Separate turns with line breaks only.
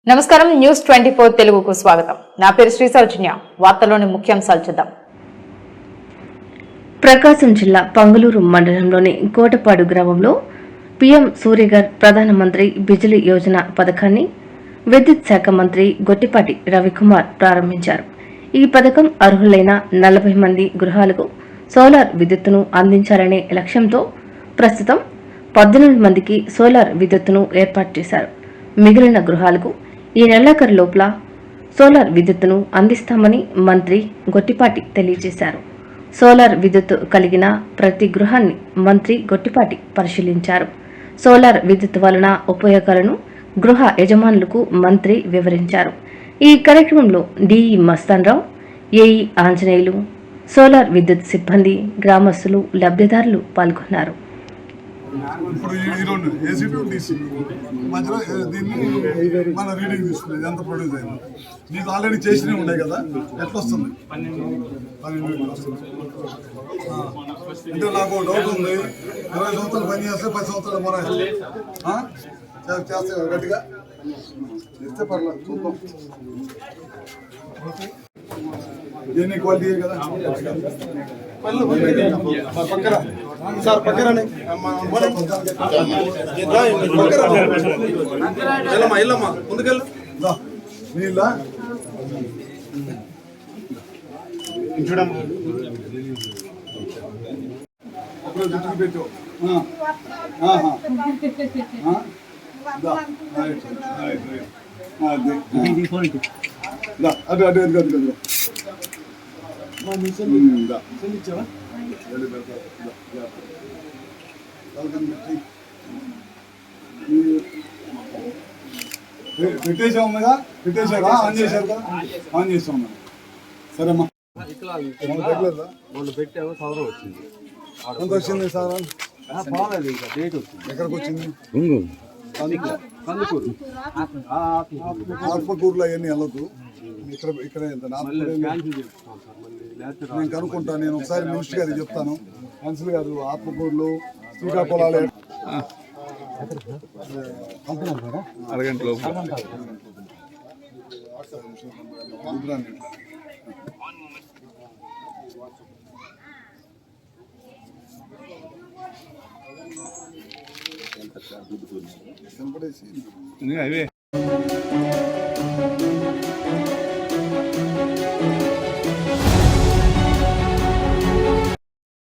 నమస్కారం న్యూస్ 24 తెలుగుకు స్వాగతం. నా పేరు శ్రీ సౌజన్య. వార్తల్లోని ముఖ్యాంశాలు చూద్దాం.
ప్రకాశం జిల్లా పంగలూరు మండలంలోని కోటపాడు గ్రామంలో పీఎం సూర్యగర్ ప్రధానమంత్రి బిజిలీ యోజన పథకాన్ని విద్యుత్ శాఖ మంత్రి గొట్టిపాటి రవికుమార్ ప్రారంభించారు. ఈ పథకం అర్హులైన 40 మంది గృహాలకు సోలార్ విద్యుత్తును అందించాలనే లక్ష్యంతో ప్రస్తుతం 18 మందికి సోలార్ విద్యుత్తును ఏర్పాటు చేశారు. మిగిలిన గృహాలకు ఈ నెలాఖరు లోపల సోలార్ విద్యుత్తును అందిస్తామని మంత్రి గొట్టిపాటి తెలియజేశారు. సోలార్ విద్యుత్ కలిగిన ప్రతి గృహాన్ని మంత్రి గొట్టిపాటి పరిశీలించారు. సోలార్ విద్యుత్ వలన ఉపయోగాలను గృహ యజమానులకు మంత్రి వివరించారు. ఈ కార్యక్రమంలో DE Mastan Rao, AE Anjaneyulu, solar విద్యుత్ సిబ్బంది, గ్రామస్తులు, లబ్ధిదారులు పాల్గొన్నారు.
ఇప్పుడు ఈ రెండు ఏసీ టు డీసీ మధ్యలో దీన్ని మన రీడింగ్ తీసుకునేది ఎంత ప్రొడ్యూస్ అయింది. నీకు ఆల్రెడీ చేసినవి ఉన్నాయి కదా, ఎట్లా వస్తుంది? 12 వస్తుంది. అంటే నాకు డౌట్ ఉంది, 20 సంవత్సరాలు పని చేస్తే 10 సంవత్సరాలు మన చేస్తే గట్టిగా చేస్తే పర్లేదు, చూద్దాం. ఎన్ని క్వాలిటీ కదా పక్కన సార్, పక్కన వెళ్ళమ్మా ముందుకెళ్ళు. నీళ్ళ చూడమ్మా జుట్టుకు పెట్టు. అటు అటు అటు అటు పెట్టేసాముగా, పెట్టేశారా? ఆన్ చేశారు కదా, ఆన్ చేస్తాం. సరేమ్మా,
పెట్టాము, సంవత్సరం వచ్చింది.
ఎంత వచ్చింది సార్?
బాగాలేదు, ఇంకా డేట్ వచ్చింది.
ఎక్కడికి వచ్చింది?
కందుకూరు
ఆత్మకూరులో అవన్నీ వెళ్ళదు, ఇక్కడే వెళ్తాను. నేను కనుక్కుంటాను, నేను ఒకసారి మినిస్టర్ గారికి చెప్తాను. కౌన్సిల్ గారు ఆత్మకూరులో శ్రీకాకుళాలు
అరగంట లోపు
కనపడేసి
అవే